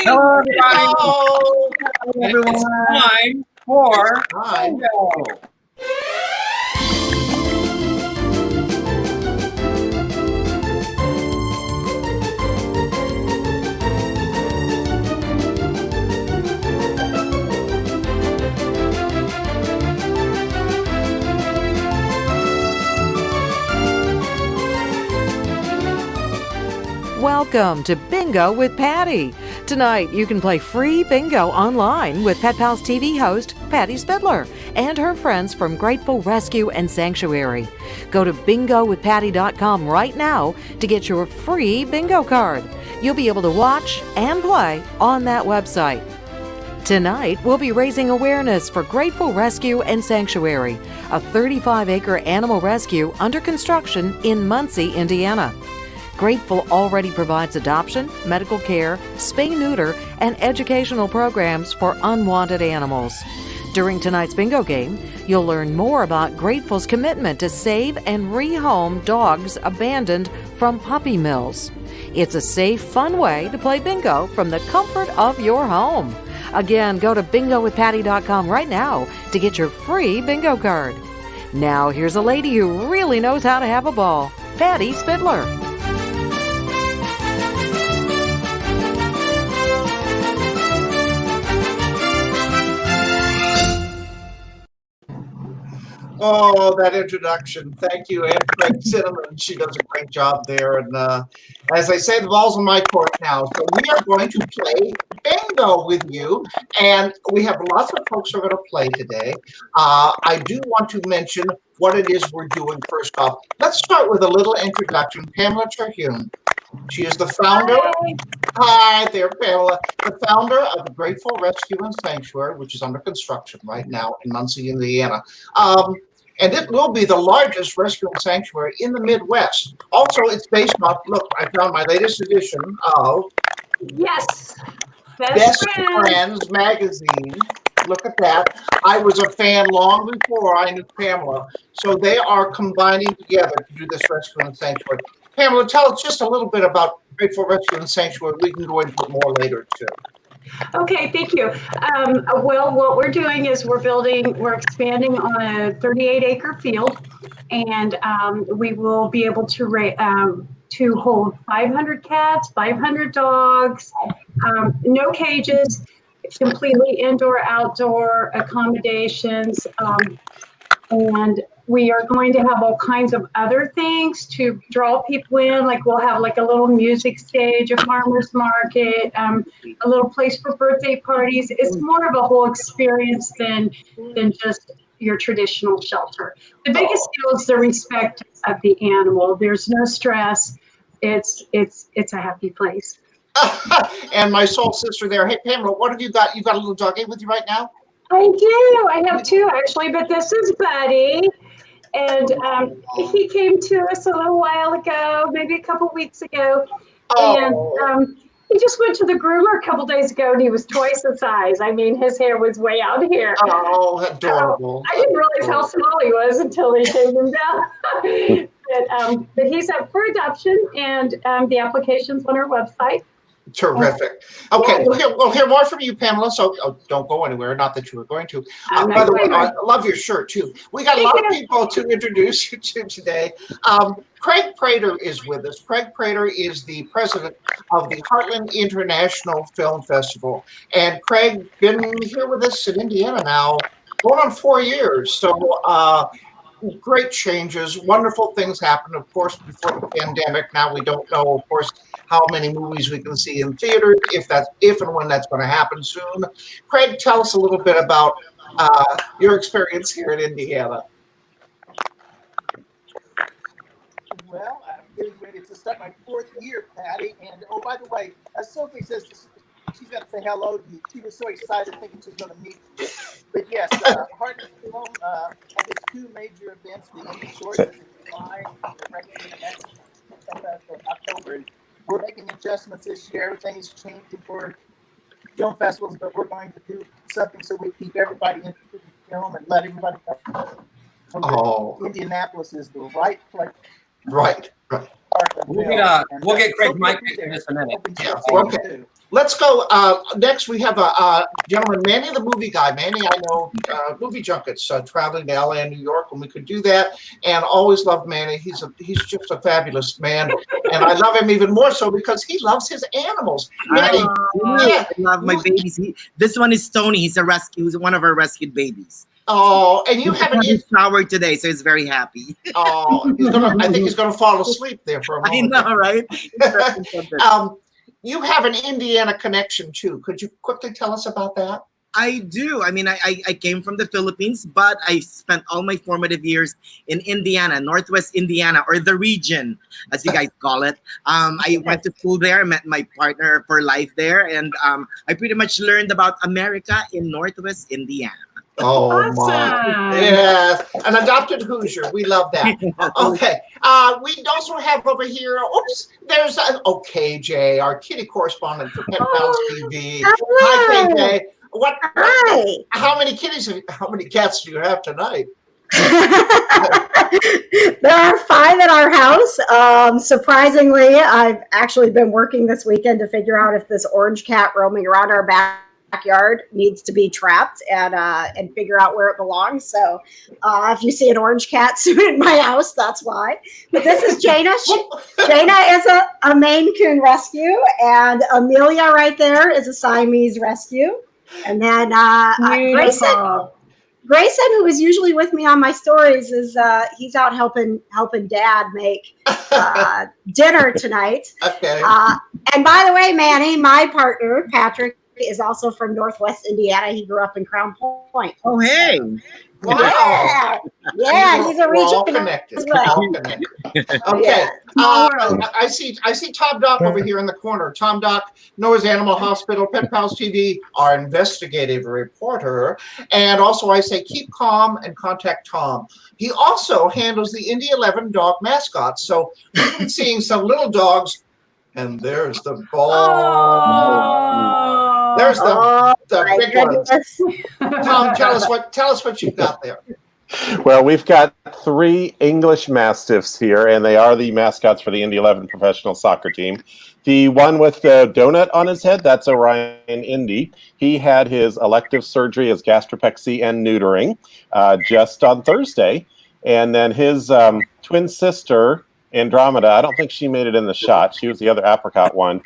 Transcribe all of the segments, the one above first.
Hello, everybody. Hello, It's everyone. time for Time. bingo. Welcome to Bingo with Patty. Tonight, you can play free bingo online with Pet Pals TV host Patty Spidler and her friends from Grateful Rescue and Sanctuary. Go to bingowithpatty.com right now to get your free bingo card. You'll be able to watch and play on that website. Tonight, we'll be raising awareness for Grateful Rescue and Sanctuary, a 35-acre animal rescue under construction in Muncie, Indiana. Grateful already provides adoption, medical care, spay-neuter, and educational programs for unwanted animals. During tonight's bingo game, you'll learn more about Grateful's commitment to save and rehome dogs abandoned from puppy mills. It's a safe, fun way to play bingo from the comfort of your home. Again, go to bingowithpatty.com right now to get your free bingo card. Now, here's a lady who really knows how to have a ball, Patty Spidler. Oh, that introduction. Thank you, Anne Craig Cinnamon. She does a great job there. And as I say, the ball's in my court now. So we are going to play bingo with you. And we have lots of folks who are going to play today. I do want to mention what it is we're doing first off. Let's start with a little introduction. Pamela Terhune. She is the founder. Hi there, Pamela. The founder of the Grateful Rescue and Sanctuary, which is under construction right now in Muncie, Indiana. And it will be the largest rescue and sanctuary in the Midwest. Also, it's based off, look, I found my latest edition of Yes, Best Friends magazine. Look at that. I was a fan long before I knew Pamela. So they are combining together to do this rescue and sanctuary. Pamela, tell us just a little bit about Grateful Rescue and Sanctuary. We can go into it more later, too. Okay, thank you. Well, what we're doing is we're expanding on a 38-acre field, and we will be able to hold 500 cats, 500 dogs, no cages, completely indoor, outdoor accommodations, and we are going to have all kinds of other things to draw people in. Like we'll have like a little music stage, a farmer's market, a little place for birthday parties. It's more of a whole experience than just your traditional shelter. The biggest deal is the respect of the animal. There's no stress. It's a happy place. And my soul sister there. Hey, Pamela, what have you got? You got a little doggy with you right now? I do. I have two actually, but this is Buddy. And he came to us a little while ago, maybe a couple weeks ago. Oh. And he just went to the groomer a couple days ago and he was twice the size. I mean, his hair was way out here. Oh, adorable. I didn't realize how small he was until they shaved him down. But he's up for adoption, and the application's on our website. Terrific. Okay, we'll hear more from you, Pamela, so don't go anywhere. Not that you were going to. By the way, I love your shirt, too. We got a lot of people to introduce you to today. Craig Prater is with us. Craig Prater is the president of the Heartland International Film Festival. And Craig, been here with us in Indiana now, going on 4 years. So great changes, wonderful things happened, of course, before the pandemic. Now we don't know, of course, how many movies we can see in theaters, if and when that's going to happen soon. Craig, tell us a little bit about your experience here in Indiana. Well, I'm getting ready to start my 4th year, Patty. And oh, by the way, as Sophie says, she's got to say hello to you. She was so excited thinking she's going to meet you. But yes, Heartland Film has 2 major events. The Indie Shorts is in July, the Reckoning next Festival in October. And we're making adjustments this year. Everything is changing for film festivals, but we're going to do something so we keep everybody interested in film and let everybody know. Indianapolis is the right place. Right. We'll get Craig Mike in just a minute. Okay. Let's go. Next, we have a gentleman, Manny the movie guy. Manny, I know movie junkets, traveling to LA and New York when we could do that, and always loved Manny. He's just a fabulous man, and I love him even more so because he loves his animals. Manny, I love my babies. This one is Tony. He's a rescue. He's one of our rescued babies. oh, and you have an He showered today, so he's very happy. oh, I think he's gonna fall asleep there for a I moment. know, right? You have an Indiana connection too. Could you quickly tell us about that? I do. I mean, I came from the Philippines, but I spent all my formative years in Indiana, Northwest Indiana, or the region, as you guys call it. I went to school there, met my partner for life there, and I pretty much learned about America in Northwest Indiana. Oh my! Awesome. Yes, an adopted Hoosier. We love that. Okay. We also have over here. Oops. There's KJ, our kitty correspondent for Pet Pals TV. Hi, KJ. What? Hi. How many kitties? How many cats do you have tonight? There are 5 at our house. Surprisingly, I've actually been working this weekend to figure out if this orange cat roaming around our backyard needs to be trapped and figure out where it belongs. So if you see an orange cat soon in my house, that's why. But this is Jaina. Jaina is a Maine Coon rescue, and Amelia right there is a Siamese rescue. And then Grayson, who is usually with me on my stories, is he's out helping Dad make dinner tonight. Okay. And by the way, Manny, my partner Patrick, is also from Northwest Indiana. He grew up in Crown Point. Oh, hey. Wow. Yeah, he's a We're all region connected. as well. All connected. Okay. I see Tom Doc over here in the corner. Tom Doc, Noah's Animal Hospital, Pet Pals TV, our investigative reporter. And also I say keep calm and contact Tom. He also handles the Indy 11 dog mascots. So we've been seeing some little dogs. And there's the ball. There's the big ones. Tom, tell us what you've got there. Well, we've got 3 English Mastiffs here, and they are the mascots for the Indy 11 professional soccer team. The one with the donut on his head, that's Orion Indy. He had his elective surgery as gastropexy and neutering just on Thursday. And then his twin sister, Andromeda, I don't think she made it in the shot. She was the other apricot one.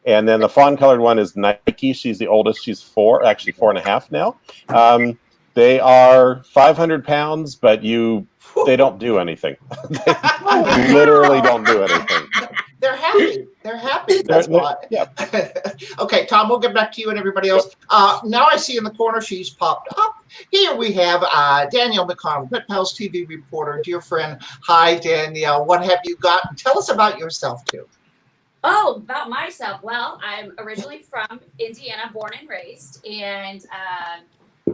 And then the fawn-colored one is Nike. She's the oldest. She's 4, actually 4.5 now. They are 500 pounds, but they don't do anything. They literally don't do anything. They're happy. They're happy. That's why. Yeah. Okay, Tom, we'll get back to you and everybody else. Now I see in the corner she's popped up. Here we have Danielle McConnell, Pet Pals TV reporter, dear friend. Hi, Danielle. What have you got? Tell us about yourself, too. Oh, about myself. Well, I'm originally from Indiana, born and raised, and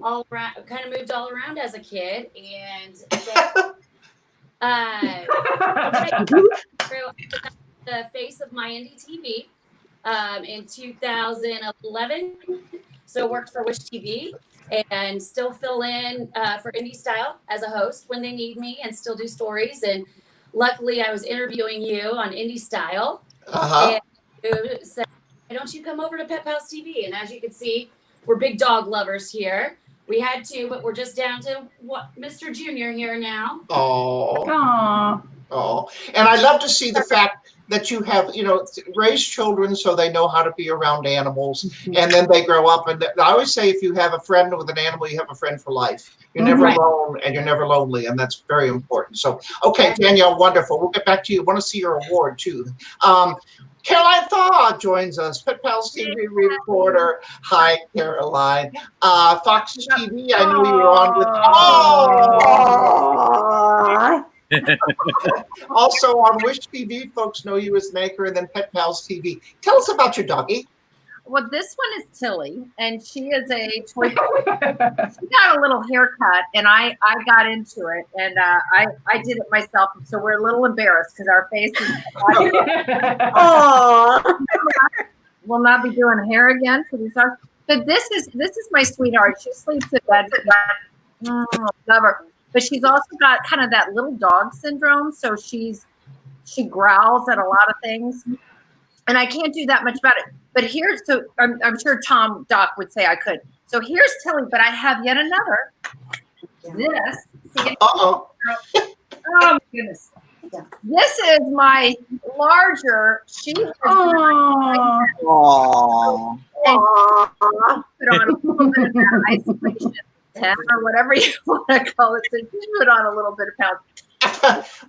all around, kind of moved all around as a kid, and then, the face of my Indy TV in 2011. So worked for Wish TV and still fill in for Indy Style as a host when they need me, and still do stories. And luckily, I was interviewing you on Indy Style. And you said, why don't you come over to Pet Pals TV? And as you can see, we're big dog lovers here. We had 2, but we're just down to Mr. Junior here now. Oh, and I love to see the fact that you have, raised children so they know how to be around animals, and then they grow up. And I always say, if you have a friend with an animal, you have a friend for life. You're never alone, and you're never lonely, and that's very important. So, okay, Danielle, wonderful. We'll get back to you. I want to see your award, too. Caroline Thaw joins us, Pet Pals TV reporter. Hi, Caroline. Fox TV, I know you were on with. Also on Wish TV, folks know you as Maker, and then Pet Pals TV. Tell us about your doggie. Well, this one is Tilly, and she is a toy. She got a little haircut, and I got into it, and I did it myself. So we're a little embarrassed because our faces. We'll not be doing hair again for these dogs. But this is my sweetheart. She sleeps in bed. Love her. But she's also got kind of that little dog syndrome. So she growls at a lot of things. And I can't do that much about it. But here's, so I'm sure Tom Doc would say I could. So here's Tilly, but I have yet another. This. See, Uh-oh. oh my goodness. This is my larger. She has Oh, Aww. put on a little bit of that isolation 10 or whatever you want to call it. So she put on a little bit of pounds.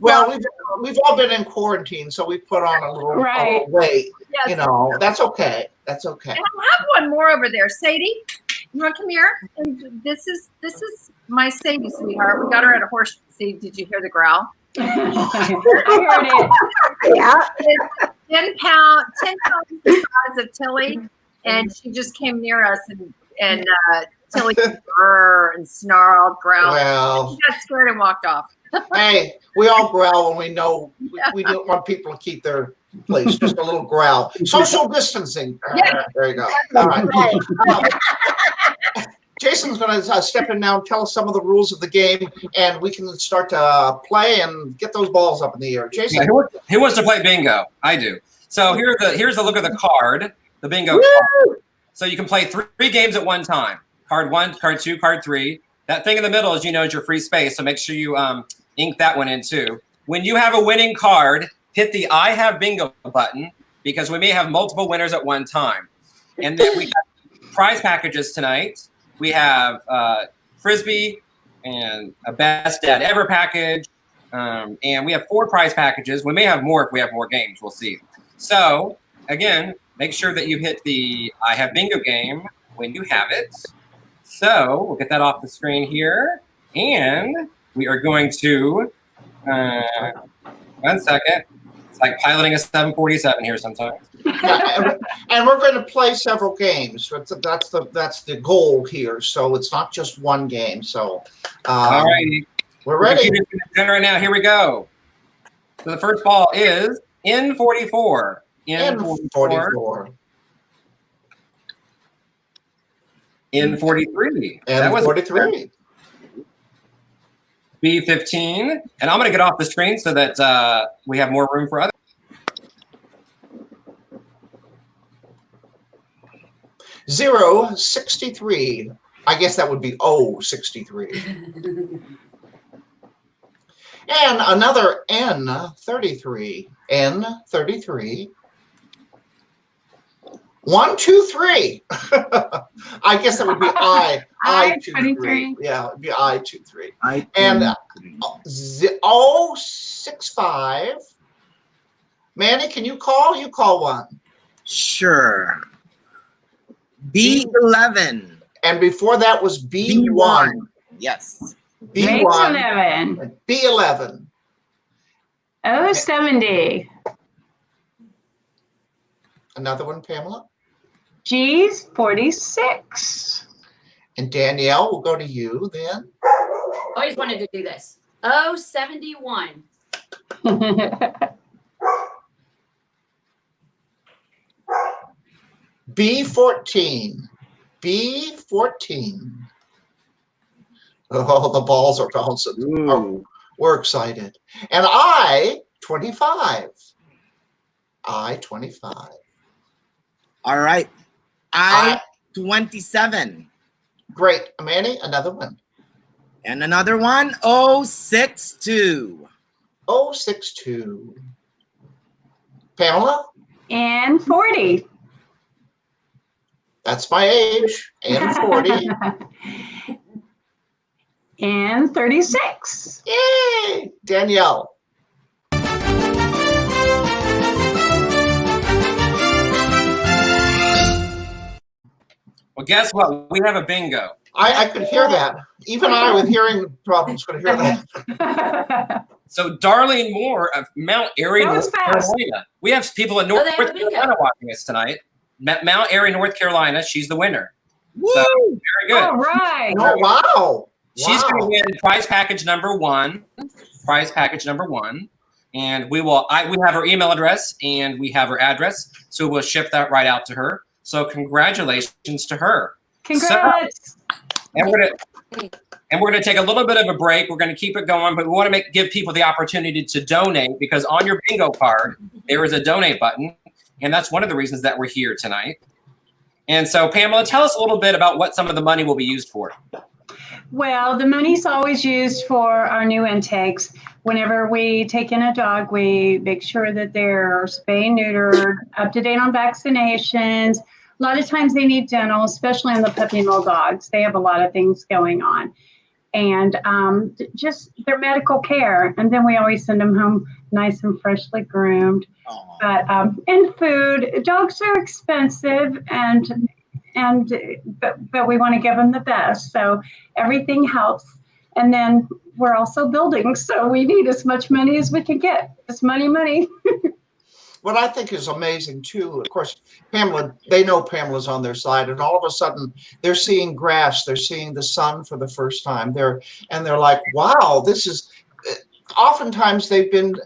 Well, we've all been in quarantine, so we put on a little, Right. weight. Yes. You know, that's okay. That's okay. And I have one more over there. Sadie, you want to come here? And this is my Sadie, sweetheart. We got her at a horse. See, did you hear the growl? I heard it. Yeah. 10 pounds the size of Tilly, and she just came near us, and Tilly grrr and snarled, growled. Well, She got scared and walked off. hey, we all growl when we know we don't want people to keep their place. Just a little growl. Social distancing. Yeah. There you go. All right. Jason's going to step in now and tell us some of the rules of the game, and we can start to play and get those balls up in the air. Jason. Yeah, who wants to play bingo? I do. So here's the look of the card, the bingo card. So you can play three games at one time. Card 1, card 2, card 3. That thing in the middle, as you know, is your free space. So make sure you ink that one in too. When you have a winning card, hit the I have bingo button, because we may have multiple winners at one time. And then we have prize packages tonight. We have Frisbee and a Best Dad Ever package. And we have 4 prize packages. We may have more if we have more games. We'll see. So, again, make sure that you hit the I have bingo game when you have it. So, we'll get that off the screen here. And we are going to, 1 second. It's like piloting a 747 here sometimes. Yeah, and we're going to play several games. That's the goal here. So it's not just one game. So All righty. we're ready. Right now, here we go. So the first ball is N44. N44. N43. That was N43. B15. And I'm going to get off the screen so that we have more room for others. 063. I guess that would be 063. And another N33. N33. 1, 2, 3. I guess that would be I23. Yeah, it'd be I23. And 065. Manny, can you call? You call one. Sure. B11. And before that was B1. Yes. B1. And B11. 070. Another one, Pamela. G's 46. And Danielle, we'll go to you then. Always wanted to do this. 071. B14. B14. Oh, the balls are bouncing. Oh, we're excited. And I25. I25. All right. I27. Great. Manny, another one. And another one, 062. 062. Pamela? And 40. That's my age. And 40. And 36. Yay! Danielle. Well, guess what? We have a bingo. I could hear that. Even I, with hearing problems, could hear that. So Darlene Moore of Mount Airy, That was North fast. Carolina. We have people in North they have a bingo. Carolina watching us tonight. Mount Airy, North Carolina. She's the winner. So very good. All right. Oh, wow. She's going to win prize package number 1. Prize package number 1. And we have her email address and we have her address. So we'll ship that right out to her. So congratulations to her. Congrats. And we're going to take a little bit of a break. We're going to keep it going, but we want to give people the opportunity to donate, because on your bingo card, there is a donate button. And that's one of the reasons that we're here tonight. And so, Pamela, tell us a little bit about what some of the money will be used for. Well, the money's always used for our new intakes. Whenever we take in a dog, we make sure that they're spayed, neutered, up to date on vaccinations. A lot of times they need dental, especially on the puppy mill dogs. They have a lot of things going on. And just their medical care. And then we always send them home nice and freshly groomed. But and food, dogs are expensive, but we want to give them the best. So everything helps. And then we're also building, so we need as much money as we can get. It's money. What I think is amazing too, of course, Pamela, they know Pamela's on their side, and all of a sudden they're seeing grass, they're seeing the sun for the first time. They're like, wow, this is, oftentimes they've been,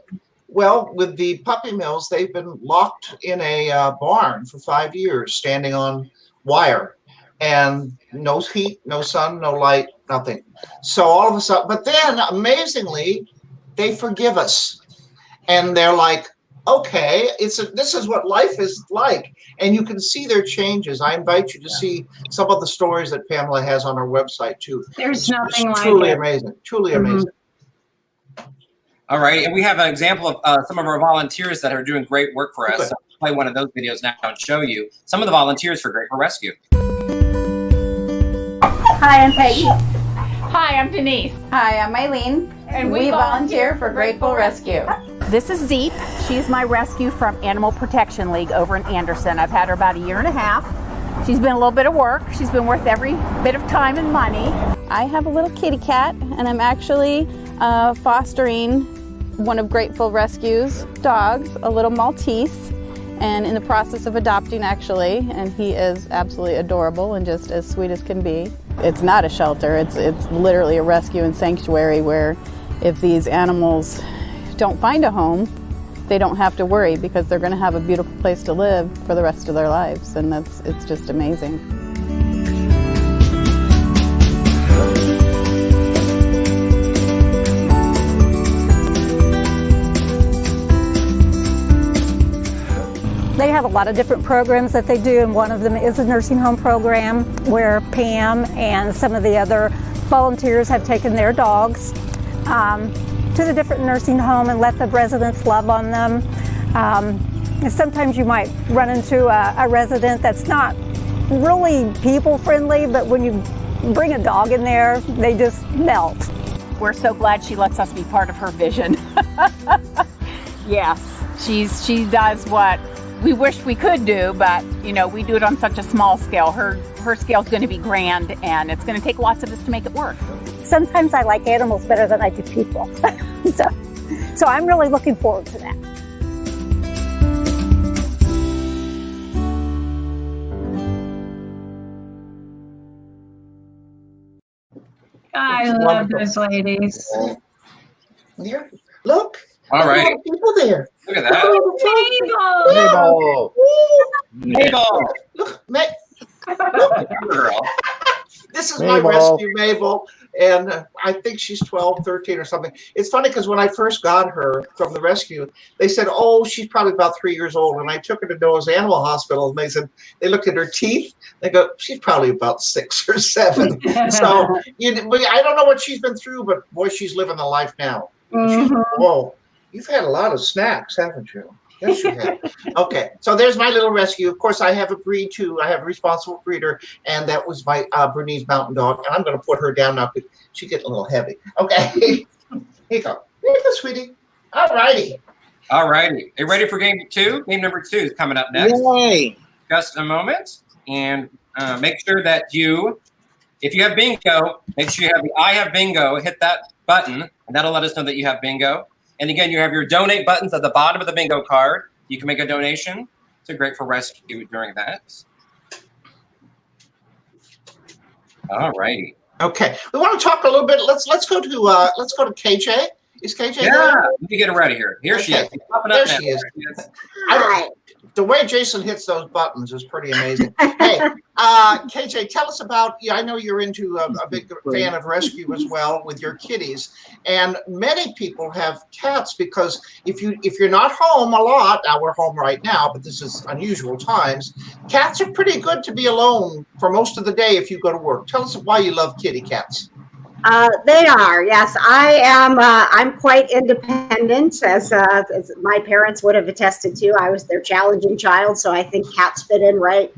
well, with the puppy mills, they've been locked in a barn for 5 years, standing on wire, and no heat, no sun, no light, nothing. So all of a sudden, but then amazingly, they forgive us, and they're like, okay, this is what life is like, and you can see their changes. I invite you to see some of the stories that Pamela has on her website too. There's nothing like truly it. amazing, truly amazing. All right, and we have an example of some of our volunteers that are doing great work for us. Okay. So I'll play one of those videos now and show you some of the volunteers for Grateful Rescue. Hi, I'm Peggy. Hi, I'm Denise. Hi, I'm Eileen. And we volunteer for Grateful Rescue. This is Zeep. She's my rescue from Animal Protection League over in Anderson. I've had her about 1.5 years. She's been a little bit of work. She's been worth every bit of time and money. I have a little kitty cat, and I'm actually fostering one of Grateful Rescue's dogs, a little Maltese, and in the process of adopting actually, and he is absolutely adorable and just as sweet as can be. It's not a shelter, it's literally a rescue and sanctuary where if these animals don't find a home, they don't have to worry because they're going to have a beautiful place to live for the rest of their lives, and it's just amazing. They have a lot of different programs that they do, and one of them is a nursing home program where Pam and some of the other volunteers have taken their dogs to the different nursing home and let the residents love on them. Sometimes you might run into a resident that's not really people friendly, but when you bring a dog in there, they just melt. We're so glad she lets us be part of her vision. Yes, she does what we wish we could do, but we do it on such a small scale. Her scale is going to be grand, and it's going to take lots of us to make it work. Sometimes I like animals better than I do people. So I'm really looking forward to that. I love those ladies. Here, look. All right. A lot of people there. Look at that. Mabel. Look, Girl. This is my Mabel. rescue, Mabel, and I think she's 12, 13 or something. It's funny because when I first got her from the rescue, they said, oh, she's probably about 3 years old. And I took her to Noah's Animal Hospital, and they looked at her teeth. They go, she's probably about 6 or 7. So I don't know what she's been through, but boy, she's living the life now. Whoa, you've had a lot of snacks, haven't you? Yes, you have. Okay, so there's my little rescue. Of course, I have a breed too. I have a responsible breeder, and that was my Bernese Mountain Dog. And I'm going to put her down now because she's getting a little heavy. Okay, here you go. Here you go, sweetie. All righty. All righty. Are you ready for game 2? Game number 2 is coming up next. Yay! Just a moment. And make sure that if you have bingo, make sure you have the I have bingo. Hit that button, and that'll let us know that you have bingo. And again, you have your donate buttons at the bottom of the bingo card. You can make a donation to Grateful Rescue during that. All righty. Okay, we want to talk a little bit. Let's go to KJ. Is KJ Yeah, there? let me get her ready here. Here she is. Okay. There she is. The way Jason hits those buttons is pretty amazing. Hey, KJ, tell us about. I know you're into a big fan of rescue as well with your kitties, and many people have cats because if you're not home a lot, now we're home right now, but this is unusual times. Cats are pretty good to be alone for most of the day if you go to work. Tell us why you love kitty cats. They are, yes. I am. I'm quite independent, as my parents would have attested to. I was their challenging child, so I think cats fit in right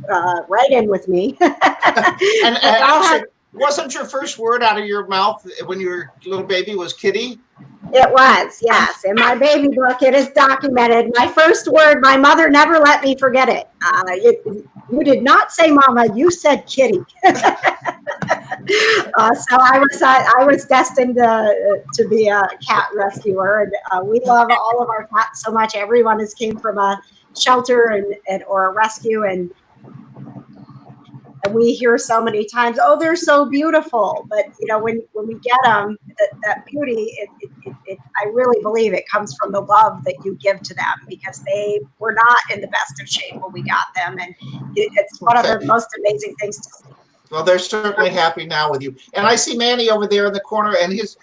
in with me. and actually, wasn't your first word out of your mouth when you were a little baby was kitty? It was, yes. In my baby book, it is documented. My first word, my mother never let me forget it. You did not say mama, you said kitty. So I was destined to be a cat rescuer, and we love all of our cats so much. Everyone has came from a shelter or a rescue, and we hear so many times, "Oh, they're so beautiful." But when we get them, that beauty, I really believe it comes from the love that you give to them, because they were not in the best of shape when we got them, and it's one of the most amazing things to see. Well, they're certainly happy now with you. And I see Manny over there in the corner, and he's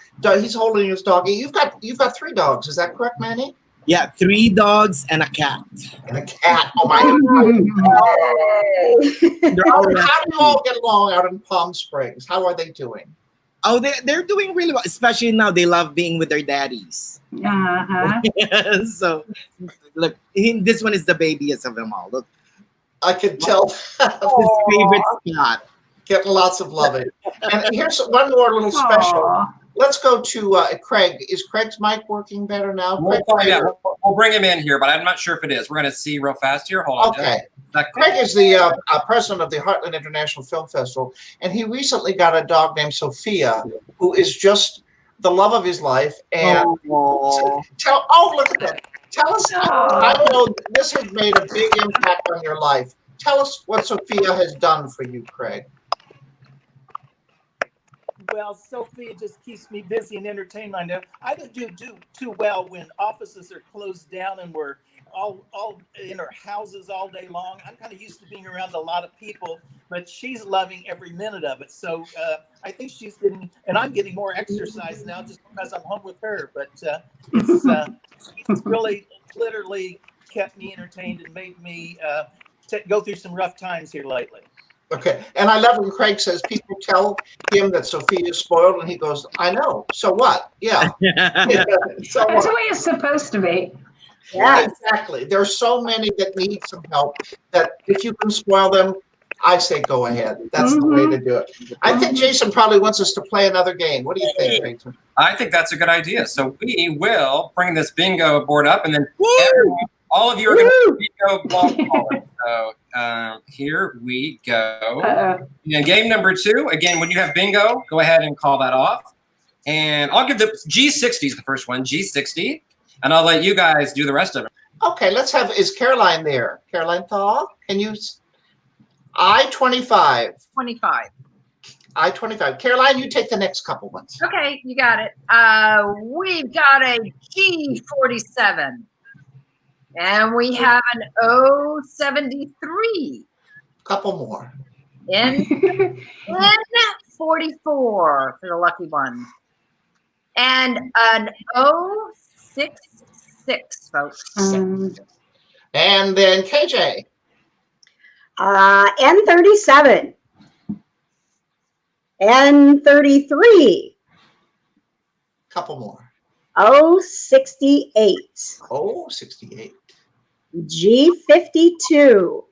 holding his doggy. You've got 3 dogs, is that correct, Manny? Yeah, 3 dogs and a cat. And a cat. Oh my! How do you all get along out in Palm Springs? How are they doing? Oh, they're doing really well. Especially now, they love being with their daddies. So, look, this one is the babiest of them all. Look, I can tell. His favorite spot. Getting lots of loving. And here's one more little special. Aww. Let's go to Craig. Is Craig's mic working better now? We'll find out. We'll bring him in here, but I'm not sure if it is. We're going to see real fast here. Hold on. Okay. Craig is the president of the Heartland International Film Festival, and he recently got a dog named Sophia, who is just the love of his life. And look at that. Tell us, I know this has made a big impact on your life. Tell us what Sophia has done for you, Craig. Well, Sophia just keeps me busy and entertained. I know I don't do too well when offices are closed down and we're all in our houses all day long. I'm kind of used to being around a lot of people, but she's loving every minute of it. So I think she's getting, and I'm getting more exercise now just because I'm home with her. But it's really literally kept me entertained and made me go through some rough times here lately. Okay, and I love when Craig says people tell him that Sophia is spoiled, and he goes, "I know. So what? Yeah, so That's the way it's supposed to be." Yeah, exactly. There's so many that need some help that if you can spoil them, I say go ahead. That's the way to do it. I think Jason probably wants us to play another game. What do you think, Jason? I think that's a good idea. So we will bring this bingo board up, and then all of you are going to bingo block callers. So here we go. And game number 2. Again, when you have bingo, go ahead and call that off. And I'll give the G60 is the first one, G60, and I'll let you guys do the rest of it. Okay, let's have. Is Caroline there? Caroline Thaw, can you? I-25. 25. I-25. Caroline, you take the next couple ones. Okay, you got it. We've got a G47. And we have an O73. Couple more. N44 for the lucky one. And an O66, folks. And then KJ. N37. N33. Couple more. O68. O68. G52.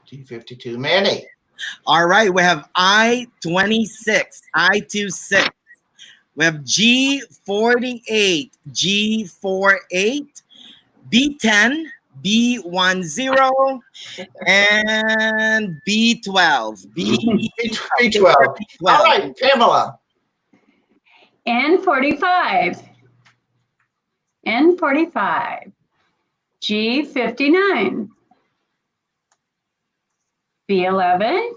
G52. Manny. All right, we have I-26, I-26. We have G48, G48, B10, B10, and B12. B12. All right, Pamela. N45. N45. G59. B11.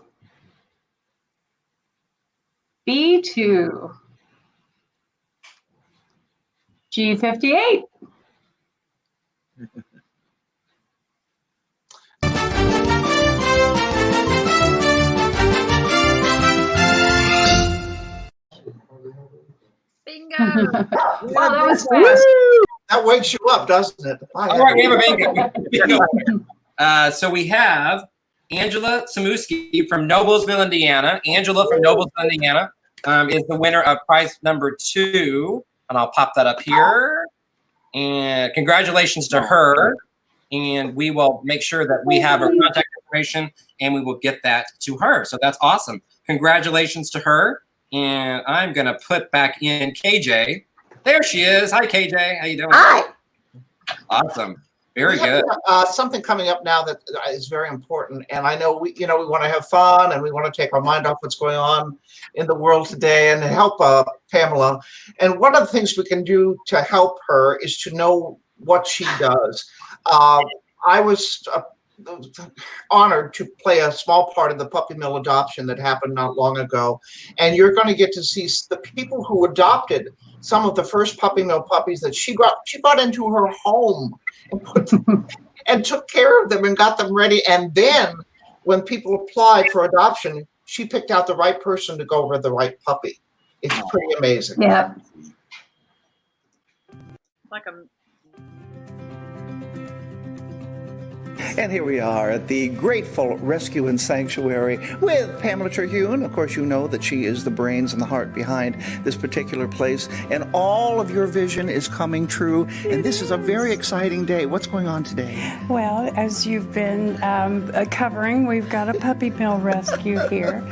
B2. G58. Wow, that was fast. That wakes you up, doesn't it? All right, we have a bingo. So we have Angela Samuski from Noblesville, Indiana. Angela from Noblesville, Indiana is the winner of prize number 2. And I'll pop that up here. And congratulations to her. And we will make sure that we have her contact information and we will get that to her. So that's awesome. Congratulations to her. And I'm going to put back in KJ. There she is. Hi, KJ. How you doing? Hi. Awesome. Very good. Something coming up now that is very important, and I know we want to have fun and we want to take our mind off what's going on in the world today and help Pamela. And one of the things we can do to help her is to know what she does. I was honored to play a small part of the puppy mill adoption that happened not long ago, and you're going to get to see the people who adopted some of the first puppy mill puppies that she brought into her home and put them, and took care of them and got them ready. And then when people applied for adoption, she picked out the right person to go with the right puppy. It's pretty amazing. Yeah. Like a And here we are at the Grateful Rescue and Sanctuary with Pamela Terhune. Of course, you know that she is the brains and the heart behind this particular place, and all of your vision is coming true. And this is a very exciting day. What's going on today? Well, as you've been covering, we've got a puppy mill rescue here,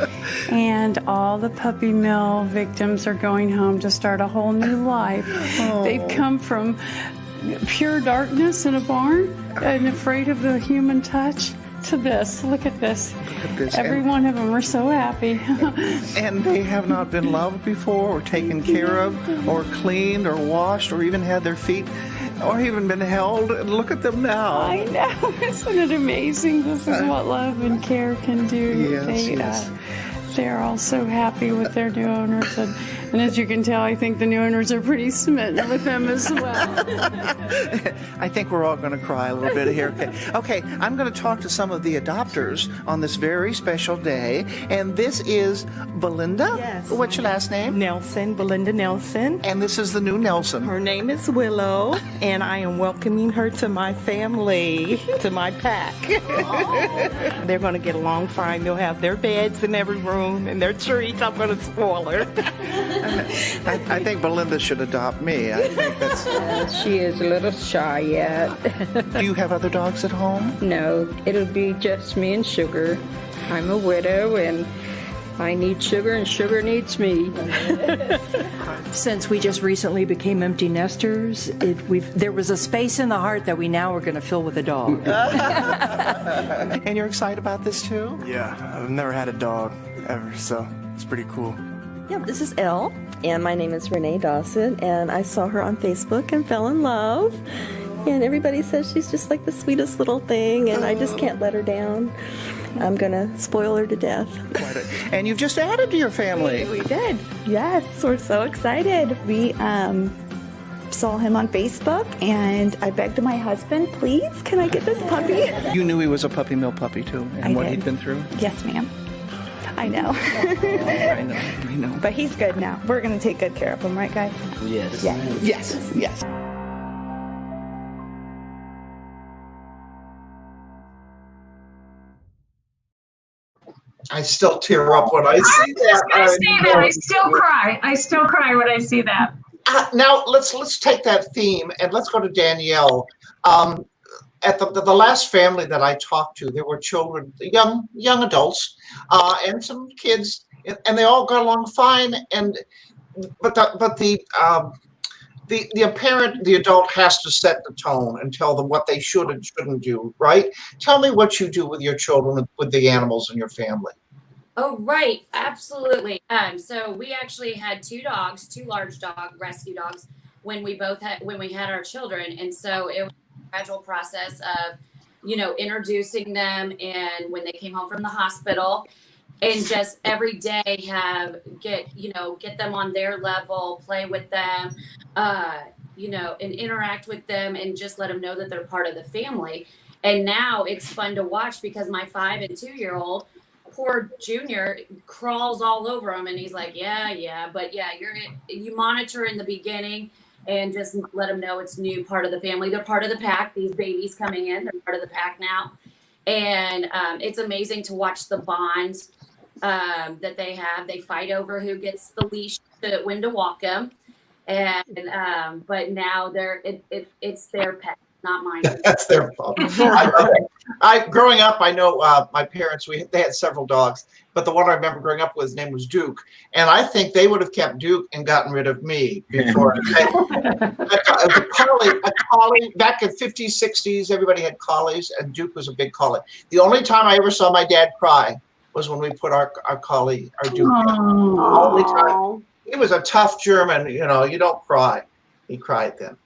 and all the puppy mill victims are going home to start a whole new life. Oh. They've come from pure darkness in a barn and afraid of the human touch to this. Look at this. Every one of them are so happy. And they have not been loved before, or taken care of, or cleaned, or washed, or even had their feet, or even been held. Look at them now. I know. Isn't it amazing? This is what love and care can do. Yes, They're all so happy with their new owners. And as you can tell, I think the new owners are pretty smitten with them as well. I think we're all going to cry a little bit here. Okay, I'm going to talk to some of the adopters on this very special day. And this is Belinda. Yes. What's your last name? Nelson, Belinda Nelson. And this is the new Nelson. Her name is Willow, and I am welcoming her to my family, to my pack. They're going to get along fine. They'll have their beds in every room and their treats. I'm going to spoil her. I think Belinda should adopt me. I think that's... She is a little shy yet. Do you have other dogs at home? No, it'll be just me and Sugar. I'm a widow, and I need Sugar, and Sugar needs me. Since we just recently became empty nesters, there was a space in the heart that we now are going to fill with a dog. And you're excited about this too? Yeah, I've never had a dog ever, so it's pretty cool. Yeah, this is Elle, and my name is Renee Dawson, and I saw her on Facebook and fell in love. And everybody says she's just like the sweetest little thing, and I just can't let her down. I'm gonna spoil her to death. And you've just added to your family. We did. Yes, we're so excited. We saw him on Facebook, and I begged my husband, please, can I get this puppy? You knew he was a puppy mill puppy too, and I what did. he'd been through? Yes, ma'am. I know. I know. But he's good now. We're gonna take good care of him, right, guys? Yes. Yes. Yes. Yes. I still tear up when I see that. I still cry. I still cry when I see that. Now let's take that theme and let's go to Danielle. At the last family that I talked to, there were children, young adults, and some kids, and they all got along fine. But the parent, the adult, has to set the tone and tell them what they should and shouldn't do. Right? Tell me what you do with your children, with the animals in your family. Oh, right. Absolutely. So we actually had 2 dogs, 2 large rescue dogs when we had our children. And so it was a gradual process of, introducing them, and when they came home from the hospital, and just every day get them on their level, play with them, and interact with them, and just let them know that they're part of the family. And now it's fun to watch because my 5 and 2-year-old poor Junior crawls all over him, and he's like, yeah, but yeah, you monitor in the beginning and just let them know it's new part of the family. They're part of the pack. These babies coming in, they're part of the pack now, and it's amazing to watch the bonds that they have. They fight over who gets the leash when to walk them, and but now it's their pet, not mine. That's their fault. Growing up, I know my parents, they had several dogs, but the one I remember growing up with, his name was Duke. And I think they would have kept Duke and gotten rid of me before. A collie, back in 50s, 60s, everybody had collies, and Duke was a big collie. The only time I ever saw my dad cry was when we put our collie, our Duke, in. Only time. He was a tough German, you don't cry. He cried then.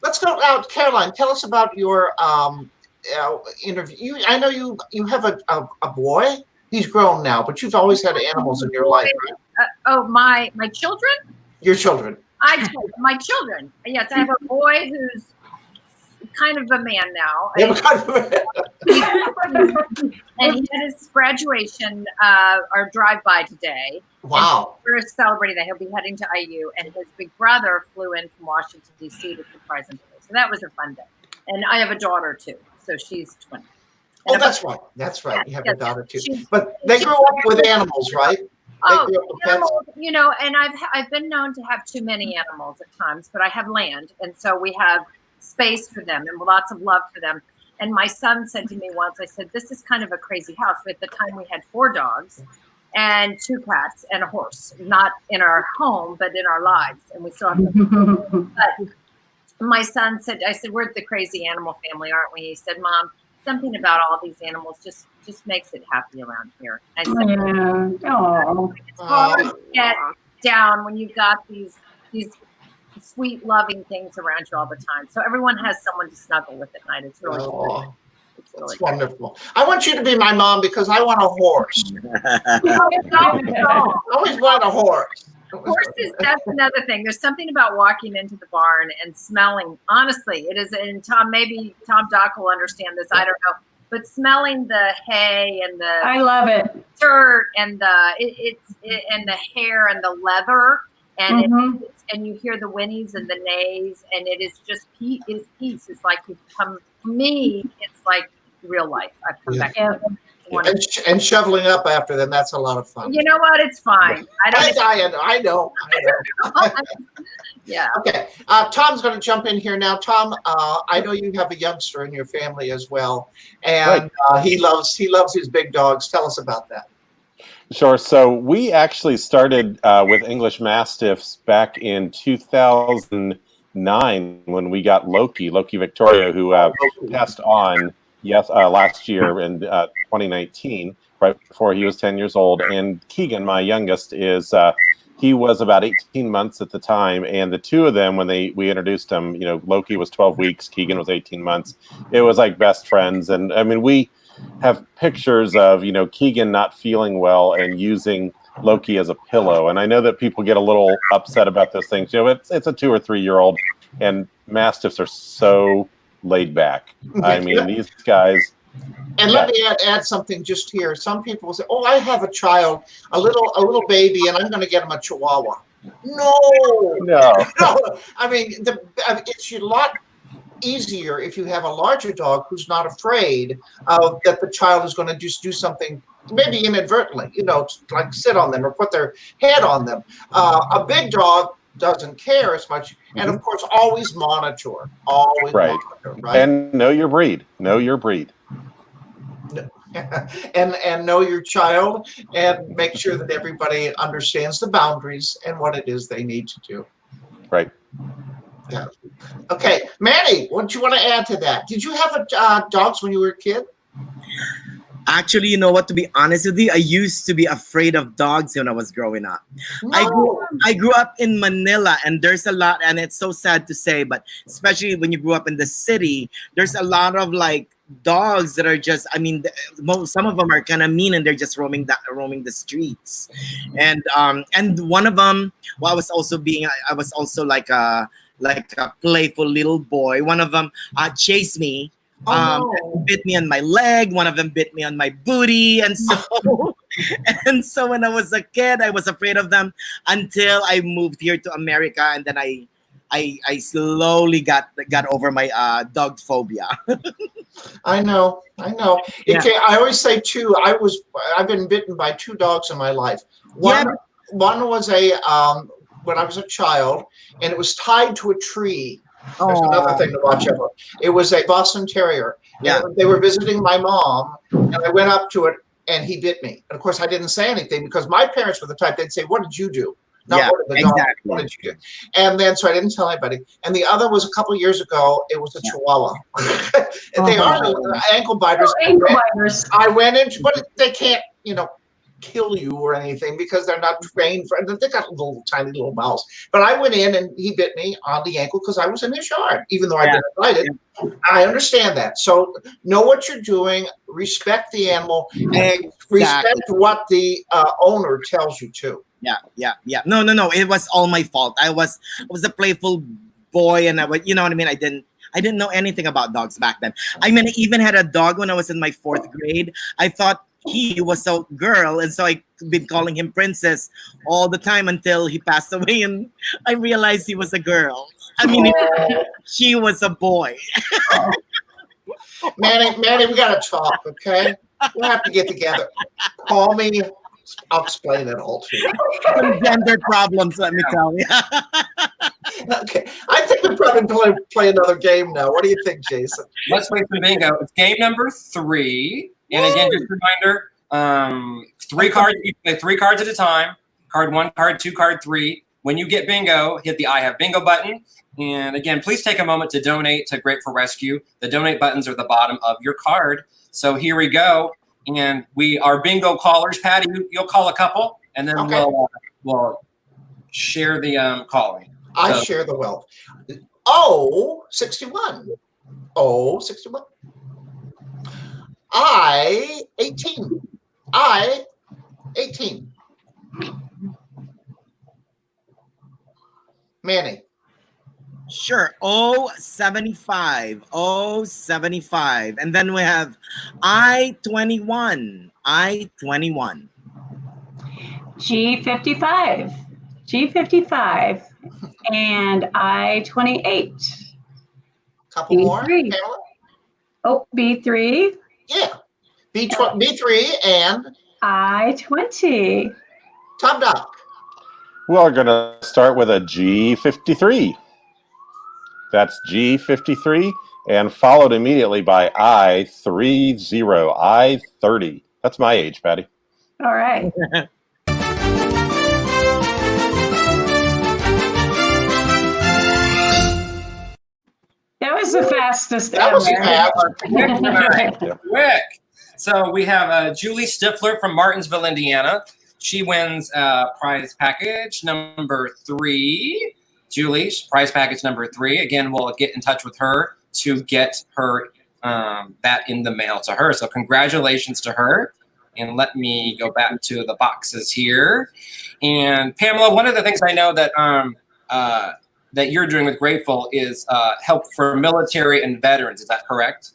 Let's go out. Caroline, tell us about your interview. I know you have a boy. He's grown now, but you've always had animals in your life, right? My children? Your children. My children. Yes, I have a boy who's kind of a man now. And he had his graduation or drive-by today. Wow. We're celebrating that. He'll be heading to IU, and his big brother flew in from Washington, D.C. to surprise him today. So that was a fun day. And I have a daughter, too. So she's 20. Oh, that's right. That's right. You have a daughter, too. But they grew up with animals, right? Animals, and I've been known to have too many animals at times, but I have land. And so we have space for them and lots of love for them. And my son said to me once, I said, this is kind of a crazy house. At the time we had 4 dogs and 2 cats and a horse, not in our home, but in our lives. And we still have them. But my son said, I said, we're the crazy animal family, aren't we? He said, Mom, something about all these animals just makes it happy around here. I said, it's hard to get down when you've got these sweet, loving things around you all the time. So everyone has someone to snuggle with at night. It's really good. It's wonderful. I want you to be my mom because I want a horse. I always want a horse. Horses, that's another thing. There's something about walking into the barn and smelling. Honestly, it is. And Tom Doc will understand this. I don't know, but smelling the hay and I love it. Dirt and and the hair and the leather and and you hear the whinnies and the neighs and it is just peace. It's like you come. For me, it's like real life. I've come back. And shoveling up after them, that's a lot of fun. You know what? It's fine. I know. Yeah. Okay. Tom's going to jump in here now. Tom, I know you have a youngster in your family as well, and he loves his big dogs. Tell us about that. Sure. So we actually started with English Mastiffs back in 2009 when we got Loki Victoria, who passed on. Yes, last year in 2019, right before he was 10 years old. And Keegan, my youngest, he was about 18 months at the time. And the two of them, when we introduced him, Loki was 12 weeks, Keegan was 18 months. It was like best friends. And I mean, we have pictures of, Keegan not feeling well and using Loki as a pillow. And I know that people get a little upset about those things. It's a 2 or 3 year old, and Mastiffs are so laid back. I mean, these guys. And let me add something just here. Some people say, "Oh, I have a child, a little baby, and I'm going to get him a Chihuahua." No. I mean, it's a lot easier if you have a larger dog who's not afraid that the child is going to just do something, maybe inadvertently, like sit on them or put their head on them. A big dog doesn't care as much, and of course, always monitor. Monitor, right? And know your breed. And know your child, and make sure that everybody understands the boundaries and what it is they need to do. Right. Yeah. Okay, Manny, what do you want to add to that? Did you have dogs when you were a kid? Actually, you know what? To be honest with you, I used to be afraid of dogs when I was growing up. No. I grew up in Manila, and there's a lot, and it's so sad to say, but especially when you grew up in the city, there's a lot of dogs that are just, I mean, some of them are kind of mean, and they're just roaming the streets. And one of them, I was also like a playful little boy. One of them chased me Bit me on my leg. One of them bit me on my booty, and so when I was a kid, I was afraid of them until I moved here to America, and then I slowly got over my dog phobia. I know. Yeah. I always say too. I've been bitten by 2 dogs in my life. One was when I was a child, and it was tied to a tree. There's another thing to watch out for. It was a Boston Terrier. Yeah. And they were visiting my mom, and I went up to it, and he bit me. And of course, I didn't say anything because my parents were the type, they'd say, "What did you do?" Not what did the dog, what did you do? And then, so I didn't tell anybody. And the other was a couple of years ago, it was a Chihuahua. They are ankle biters. I went in, but they can't, kill you or anything because they're not trained for. They got tiny little mouths. But I went in and he bit me on the ankle because I was in his yard, even though I didn't bite it. I understand that. So know what you're doing. Respect the animal. And respect what the owner tells you to. Yeah. No. It was all my fault. I was a playful boy, and I was, you know what I mean. I didn't know anything about dogs back then. I mean, I even had a dog when I was in my 4th grade. I thought he was a girl, and so I been calling him Princess all the time until he passed away, and I realized he was a girl. I mean, she was a boy. Manny, we gotta talk, okay? We'll have to get together. Call me. I'll explain it all to you. Some gender problems, let me tell you. Okay, I think we probably play another game now. What do you think, Jason? Let's play some bingo. It's game number 3. And again, just a reminder, 3 cards, you play 3 cards at a time. Card 1, card 2, card 3. When you get bingo, hit the I have bingo button. And again, please take a moment to donate to Grateful Rescue. The donate buttons are the bottom of your card. So here we go. And we are bingo callers. Patty, you'll call a couple, and then we'll share the calling. I share the wealth. 61. 61. I 18. Manny. Sure. 75. And then we have I-21. G55. And I-28. Couple more. Pamela? Oh, B3. Yeah. B3 and I-20. Tom Duck. We're going to start with a G53. That's G53, and followed immediately by I-30. I-30. That's my age, Patty. All right. That was the fastest ever. Quick. So we have Julie Stifler from Martinsville, Indiana. She wins prize package number 3. Julie's prize package number 3. Again, we'll get in touch with her to get her that in the mail to her. So congratulations to her. And let me go back to the boxes here. And Pamela, one of the things I know that that you're doing with Grateful is help for military and veterans. Is that correct?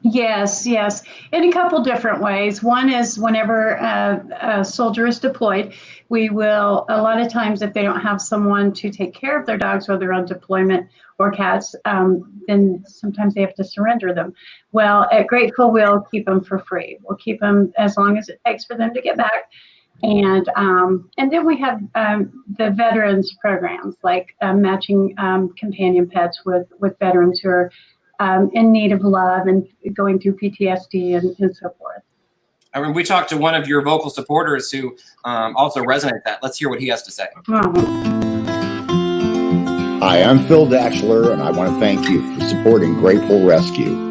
Yes, in a couple different ways. One is whenever a soldier is deployed, we will, a lot of times if they don't have someone to take care of their dogs while they're on deployment or cats, then sometimes they have to surrender them. Well, at Grateful, we'll keep them for free. We'll keep them as long as it takes for them to get back. And then we have the veterans programs, like matching companion pets with veterans who are in need of love and going through PTSD and so forth. I mean, we talked to one of your vocal supporters who also resonates that. Let's hear what he has to say. Hi, I'm Phil Dashler, and I want to thank you for supporting Grateful Rescue.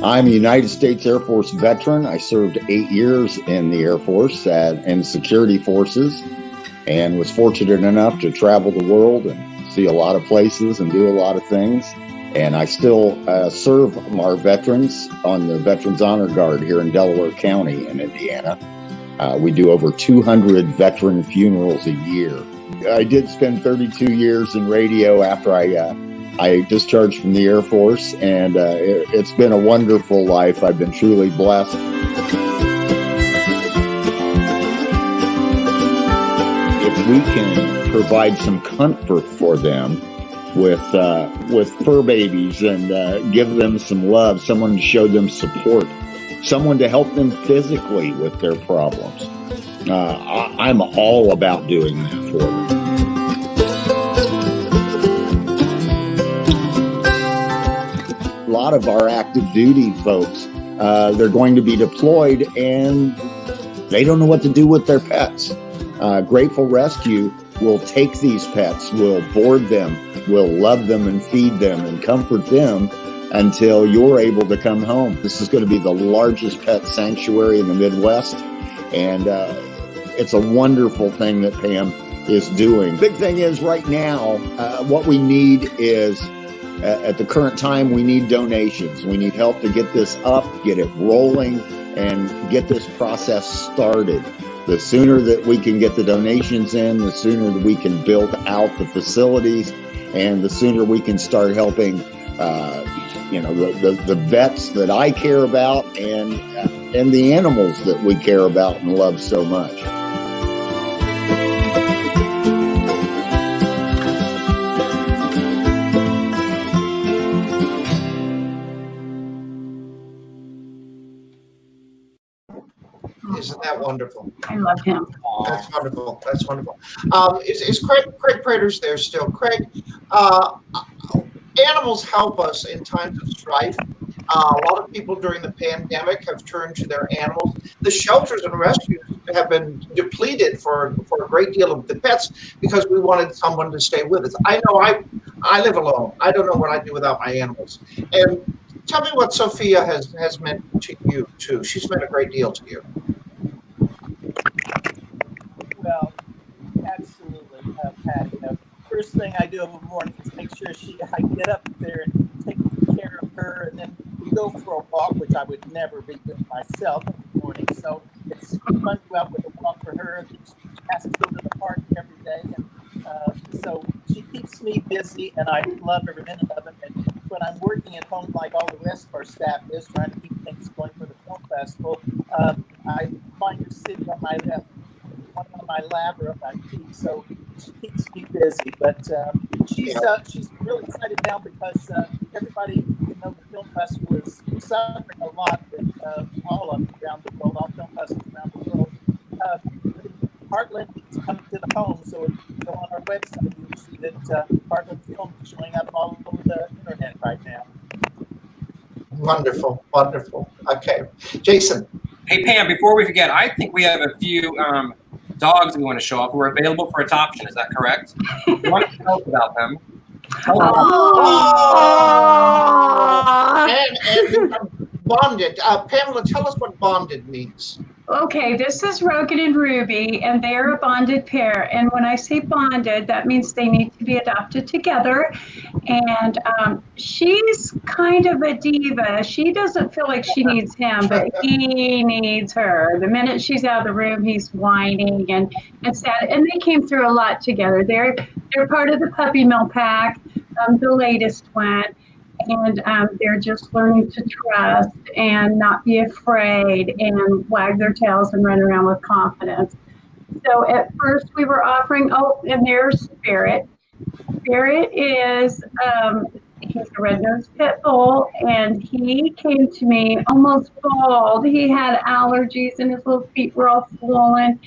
I'm a United States Air Force veteran. I served 8 years in the Air Force in security forces and was fortunate enough to travel the world and see a lot of places and do a lot of things. And I still serve our veterans on the Veterans Honor Guard here in Delaware County in Indiana. We do over 200 veteran funerals a year. I did spend 32 years in radio after I I discharged from the Air Force, and it's been a wonderful life. I've been truly blessed. If we can provide some comfort for them with fur babies and give them some love, someone to show them support, someone to help them physically with their problems, I'm all about doing that for them. A lot of our active duty folks, they're going to be deployed and they don't know what to do with their pets. Grateful Rescue will take these pets, will board them, will love them and feed them and comfort them until you're able to come home. This is going to be the largest pet sanctuary in the Midwest, and it's a wonderful thing that Pam is doing. Big thing is right now, what we need is, at the current time, we need donations. We need help to get this up, get it rolling, and get this process started. The sooner that we can get the donations in, the sooner that we can build out the facilities, and the sooner we can start helping the vets that I care about and the animals that we care about and love so much. Isn't that wonderful? I love him. That's wonderful. That's wonderful. Is Craig Prater's there still? Craig, animals help us in times of strife. A lot of people during the pandemic have turned to their animals. The shelters and rescues have been depleted for a great deal of the pets because we wanted someone to stay with us. I know I live alone. I don't know what I'd do without my animals. And tell me what Sophia has meant to you too. She's meant a great deal to you. Well, absolutely, Patty. First thing I do every morning is make sure I get up there and take care of her, and then we go for a walk, which I would never be doing myself in the morning. So it's fun to go out with a walk for her. She has to go to the park every day, and so she keeps me busy, and I love every minute of it. And when I'm working at home, like all the rest of our staff is, trying to keep things going for the film festival, I find her sitting on my left. One on my lap or up my feet, so she keeps me busy. But she's really excited now because everybody, the film festival is suffering a lot with all of them around the world, all film festivals around the world. Heartland is coming to the home, so if you go on our website, you'll see that Heartland Film is showing up all over the internet right now. Wonderful, wonderful. Okay, Jason. Hey Pam, before we forget, I think we have a few dogs we want to show off who are available for adoption. Is that correct? You want to tell us about them? And bonded. Pamela, tell us what bonded means. Okay, this is Rogan and Ruby, and they are a bonded pair. And when I say bonded, that means they need to be adopted together. And she's kind of a diva. She doesn't feel like she needs him, but he needs her. The minute she's out of the room, he's whining and sad. And they came through a lot together. They're part of the Puppy Mill Pack, the latest one. And they're just learning to trust and not be afraid and wag their tails and run around with confidence. So at first we were offering, and there's Spirit. Spirit is, he's a red-nosed pit bull, and he came to me almost bald. He had allergies and his little feet were all swollen.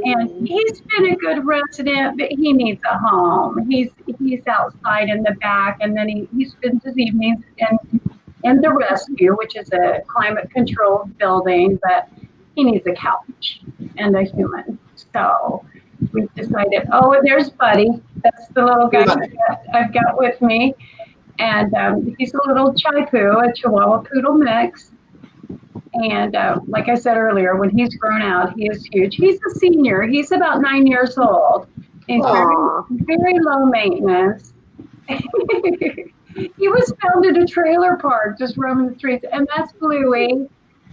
And he's been a good resident, but he needs a home. He's outside in the back, and then he spends his evenings in the rescue, which is a climate-controlled building, but he needs a couch and a human. So we've decided, and there's Buddy. That's the little guy I've got with me. And he's a little Chai-Poo, a Chihuahua Poodle mix. And like I said earlier, when he's grown out, he is huge. He's a senior. He's about 9 years old. He's very low maintenance. He was found at a trailer park just roaming the streets. And that's Bluey.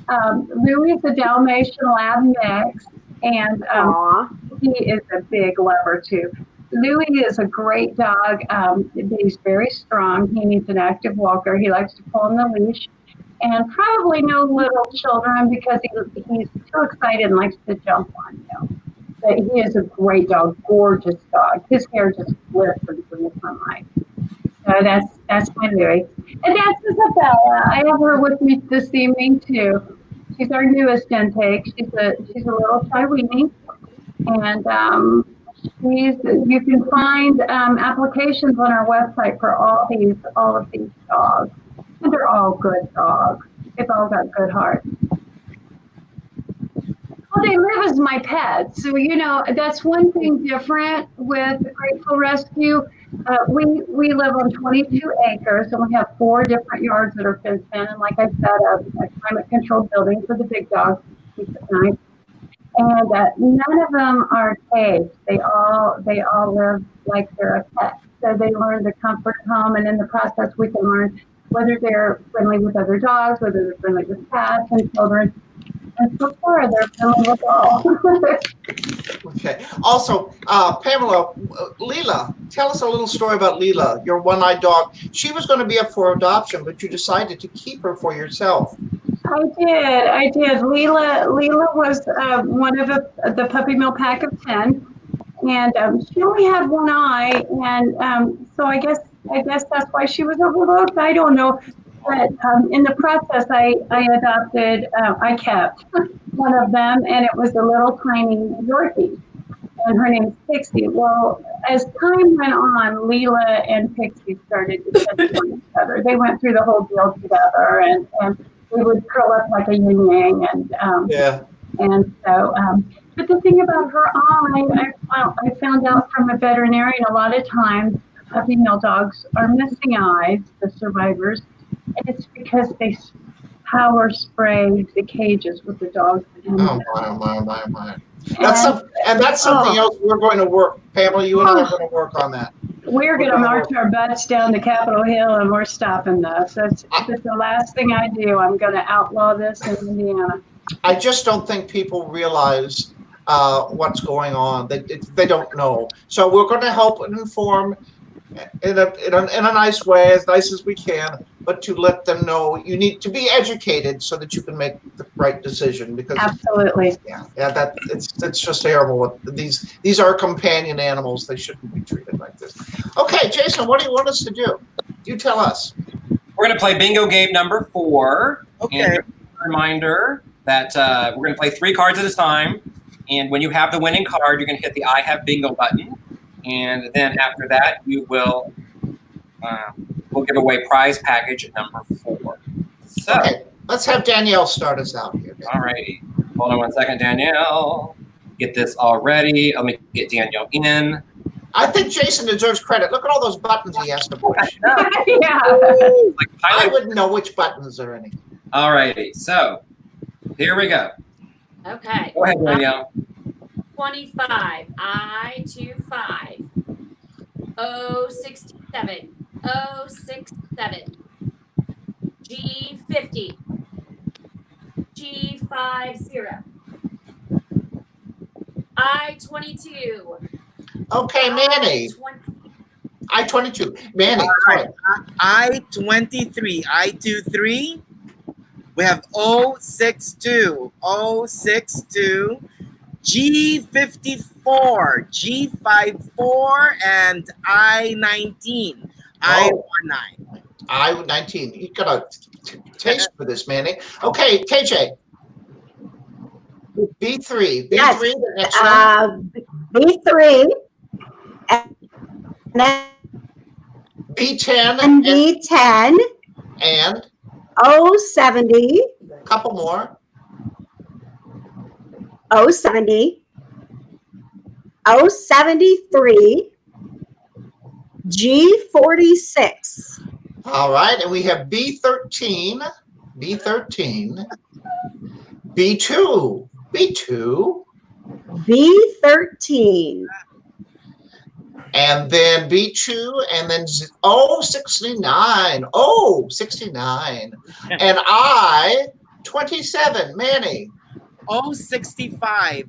Louie is a Dalmatian Lab mix. And he is a big lover, too. Louis is a great dog. He's very strong. He needs an active walker. He likes to pull on the leash. And probably no little children because he's too excited and likes to jump on you. But he is a great dog, gorgeous dog. His hair just glistens in the sunlight. So that's my Louis. And that's Isabella. I have her with me this evening too. She's our newest intake. She's a little Taiwanese. And you can find applications on our website for all of these dogs. And they're all good dogs. They've all got good hearts. Well, they live as my pets. So, that's one thing different with Grateful Rescue. We live on 22 acres, and we have 4 different yards that are fenced in. And like I said, a climate-controlled building for the big dogs to keep at night. And none of them are caged. They all live like they're a pet. So they learn the comfort of home, and in the process, we can learn whether they're friendly with other dogs, whether they're friendly with cats and children. And so far, they're friendly with all. Okay. Also, Pamela, Leela, tell us a little story about Leela, your one-eyed dog. She was going to be up for adoption, but you decided to keep her for yourself. I did. Leela was one of the puppy mill pack of 10, and she only had one eye, and so I guess that's why she was overlooked. I don't know, but in the process, I kept one of them, and it was a little tiny Yorkie, and her name's Pixie. Well, as time went on, Leela and Pixie started to touch on each other. They went through the whole deal together, and we would curl up like a yin yang, and so. But the thing about her eye, I found out from a veterinarian a lot of times puppy mill dogs are missing eyes, the survivors, and it's because they power spray the cages with the dogs. My. That's something else we're going to work. Pamela, you and I are going to work on that. We're going to march our butts down to Capitol Hill, and we're stopping this. If it's the last thing I do, I'm going to outlaw this in Indiana. I just don't think people realize what's going on. They don't know. So we're going to help and inform in a nice way, as nice as we can, but to let them know you need to be educated so that you can make the right decision. Because absolutely, that it's just terrible. These are companion animals. They shouldn't be treated like this. Okay, Jason, what do you want us to do? You tell us. We're going to play bingo game number 4. Okay. And a reminder that we're going to play 3 cards at a time. And when you have the winning card, you're going to hit the I have bingo button. And then after that, you will we'll give away prize package number 4. So okay, let's have Danielle start us out here. All righty. Hold on one second, Danielle. Get this all ready. Let me get Danielle in. I think Jason deserves credit. Look at all those buttons he has to push. Yeah. I wouldn't know which buttons are any. All righty. So here we go. Okay. Go ahead, Danielle. 25. I-25. 067. 067. G50. G50. I-22. Okay, Manny. I-22. Manny. All right. I-23. I-23. We have 062. 062. G54. G54. And I-19. I-19. I-19. You got a taste for this, Manny. Okay, KJ. B3. B3, yes. the next one. B3. And then B10. And B10. And? 070. A couple more. 070. 073. G46. All right, and we have B13. B13. B2. B2. B13. And then B2, and then 069. 069. And I-27. Manny. 065.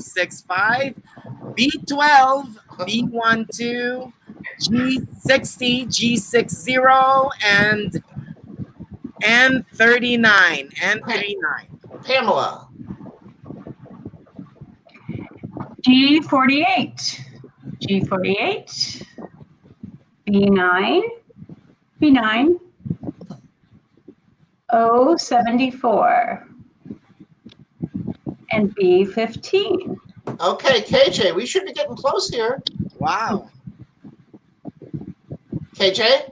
065. B12. B12, G60, G60, and N39. N39. Pamela. G48. G48. B9. B9. O74. And B15. Okay, KJ, we should be getting close here. Wow. KJ?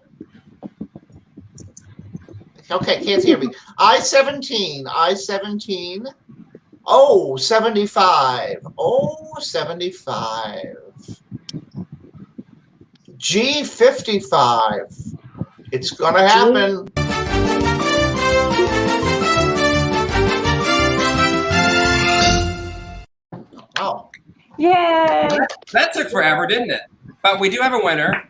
Okay, can't hear me. I-17. Oh, 75. Oh, 75. G55. It's gonna happen. Oh. Yay! That took forever, didn't it? But we do have a winner.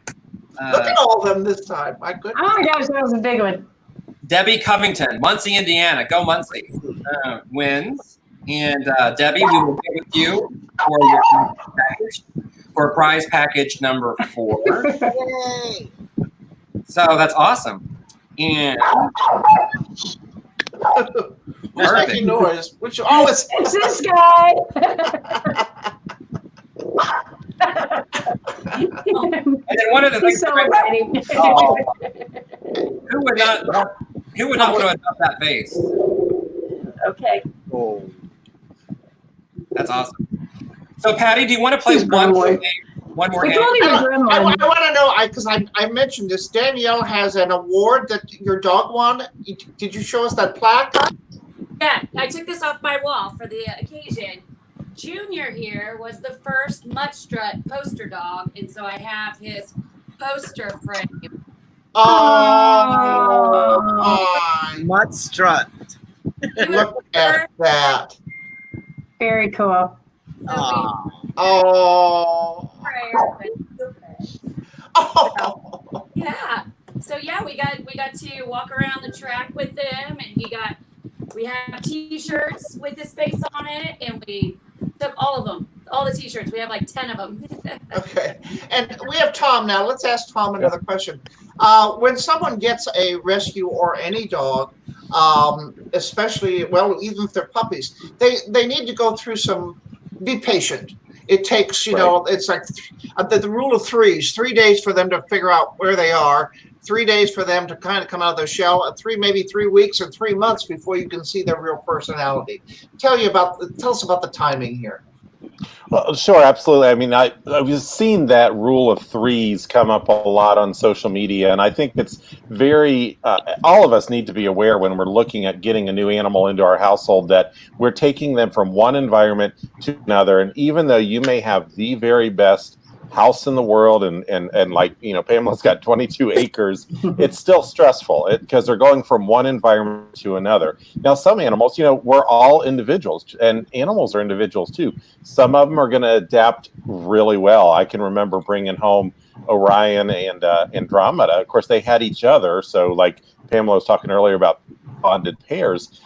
Look at all of them this time. My goodness. Oh my gosh, that was a big one. Debbie Covington, Muncie, Indiana. Go Muncie. Wins. And Debbie, we will get with you for your package, for prize package number 4. Yay. So that's awesome. And Who's making noise? Which always It's this guy. and then one of the things, He's so exciting. who would not want to adopt that face? Okay. Oh. That's awesome. So Patty, do you want to play one more game? One more We game? told him a gremlin. I want to know, because I mentioned this. Danielle has an award that your dog won. Did you show us that plaque? Yeah, I took this off my wall for the occasion. Junior here was the first Mutt Strut poster dog, and so I have his poster frame. Oh, Mutt Strut. look at that. Very cool. Oh. Yeah. So yeah, we got to walk around the track with him, and we have T-shirts with his face on it, and we took all of them, all the T-shirts. We have like 10 of them. Okay. And we have Tom now. Let's ask Tom another question. When someone gets a rescue or any dog, especially, well, even if they're puppies, they need to go through be patient. It takes, it's like the rule of threes, 3 days for them to figure out where they are, 3 days for them to kind of come out of their shell, maybe 3 weeks or 3 months before you can see their real personality. Tell us about the timing here. Well, sure, absolutely. I mean, I've seen that rule of threes come up a lot on social media, and I think it's very, all of us need to be aware when we're looking at getting a new animal into our household that we're taking them from one environment to another. And even though you may have the very best house in the world and like, Pamela's got 22 acres, it's still stressful because they're going from one environment to another. Now, some animals, we're all individuals, and animals are individuals too. Some of them are going to adapt really well. I can remember bringing home Orion and Andromeda. Of course, they had each other. So like Pamela was talking earlier about bonded pairs,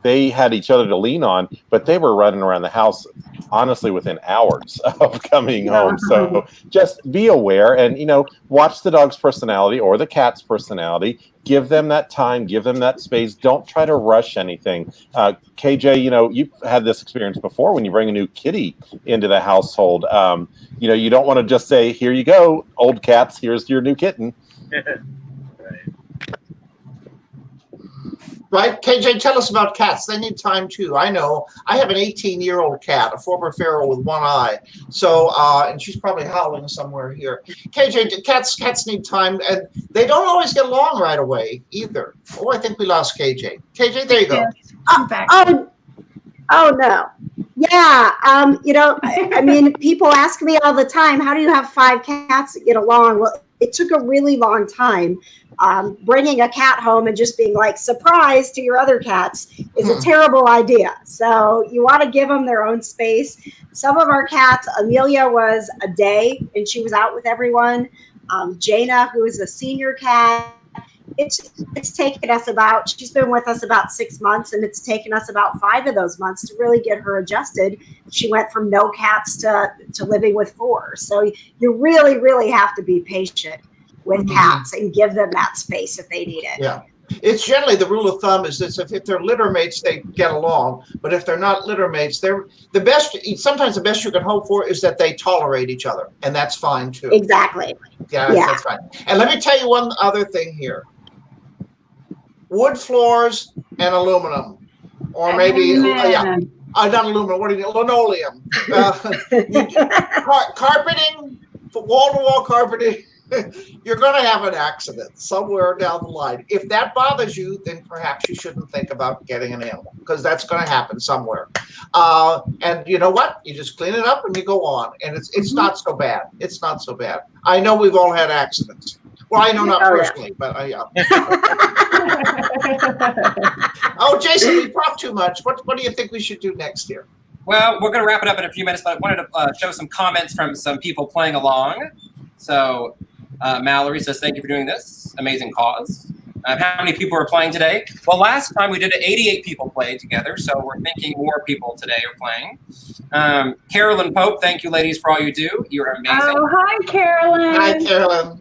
they had each other to lean on, but they were running around the house, honestly, within hours of coming home. So just be aware and, watch the dog's personality or the cat's personality. Give them that time, give them that space. Don't try to rush anything. KJ, you've had this experience before when you bring a new kitty into the household. You don't want to just say, here you go, old cats, here's your new kitten. Right, KJ, tell us about cats. They need time too. I know. I have an 18-year-old cat, a former feral with one eye. So, and she's probably howling somewhere here. KJ, cats need time, and they don't always get along right away either. Oh, I think we lost KJ. KJ, there you go. Oh no. Yeah. I mean, people ask me all the time, how do you have 5 cats that get along? Well, it took a really long time. Bringing a cat home and just being like, surprise to your other cats is a terrible idea. So you want to give them their own space. Some of our cats, Amelia was a day and she was out with everyone. Jaina, who is a senior cat, it's taken us about, she's been with us about 6 months, and it's taken us about 5 of those months to really get her adjusted. She went from no cats to living with 4. So you really, really have to be patient with cats and give them that space if they need it. Yeah. It's generally the rule of thumb is this: if they're litter mates, they get along. But if they're not litter mates, they're the best. Sometimes the best you can hope for is that they tolerate each other, and that's fine too. Exactly. Yeah, that's fine. And let me tell you one other thing here: wood floors and aluminum, or maybe not aluminum. What do you linoleum? Carpeting, wall-to-wall carpeting. You're going to have an accident somewhere down the line. If that bothers you, then perhaps you shouldn't think about getting an animal, because that's going to happen somewhere. And you know what? You just clean it up and you go on. And it's not so bad. It's not so bad. I know we've all had accidents. Well, I know not personally, but yeah. Oh, Jason, we talked too much. What do you think we should do next year? Well, we're going to wrap it up in a few minutes, but I wanted to show some comments from some people playing along. So Mallory says, thank you for doing this. Amazing cause. How many people are playing today? Well, last time we did it, 88 people played together, so we're thinking more people today are playing. Carolyn Pope, thank you, ladies, for all you do. You're amazing. Oh, hi, Carolyn. Hi, Carolyn.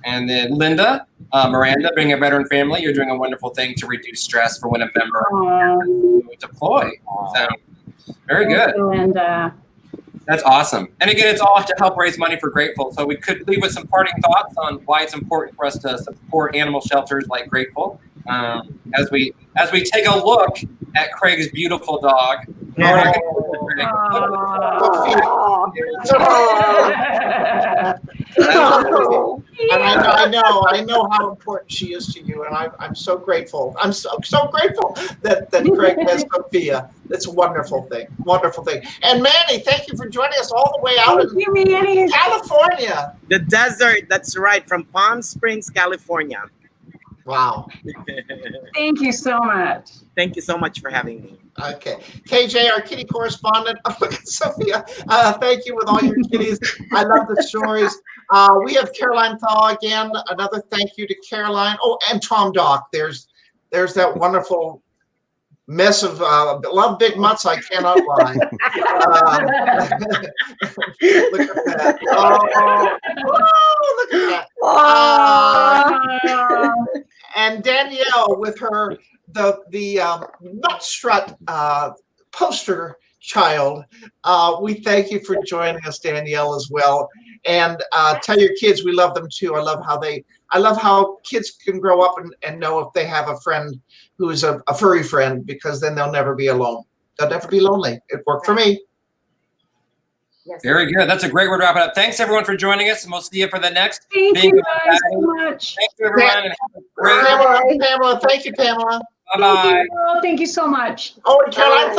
And then Linda, Miranda, being a veteran family, you're doing a wonderful thing to reduce stress for when a member deploy. So, very good. Linda. That's awesome. And again, it's all to help raise money for Grateful. So we could leave with some parting thoughts on why it's important for us to support animal shelters like Grateful. As we take a look at Craig's beautiful dog. And I know how important she is to you, and I'm so grateful. I'm so grateful that Craig has Sophia. That's a wonderful thing. Wonderful thing. And Manny, thank you for joining us all the way out in California. The desert, that's right, from Palm Springs, California. Wow. Thank you so much. Thank you so much for having me. Okay. KJ, our kitty correspondent. Oh, look at Sophia. Thank you with all your kitties. I love the stories. We have Caroline Thaw again. Another thank you to Caroline. Oh, and Tom Dock. There's that wonderful mess of love big mutts. I cannot lie. Look at that. Oh, look at that. And Danielle with her the nut strut poster child. We thank you for joining us, Danielle, as well. And tell your kids we love them too. I love how kids can grow up and know if they have a friend who is a furry friend, because then they'll never be alone. They'll never be lonely. It worked for me. Yes. Very good. That's a great word to wrap it up. Thanks everyone for joining us, and we'll see you for the next. Thank you guys so much. Thank you everyone. And have a great Pamela, thank you, Pamela. Bye-bye. Thank you so much. Oh, and Caroline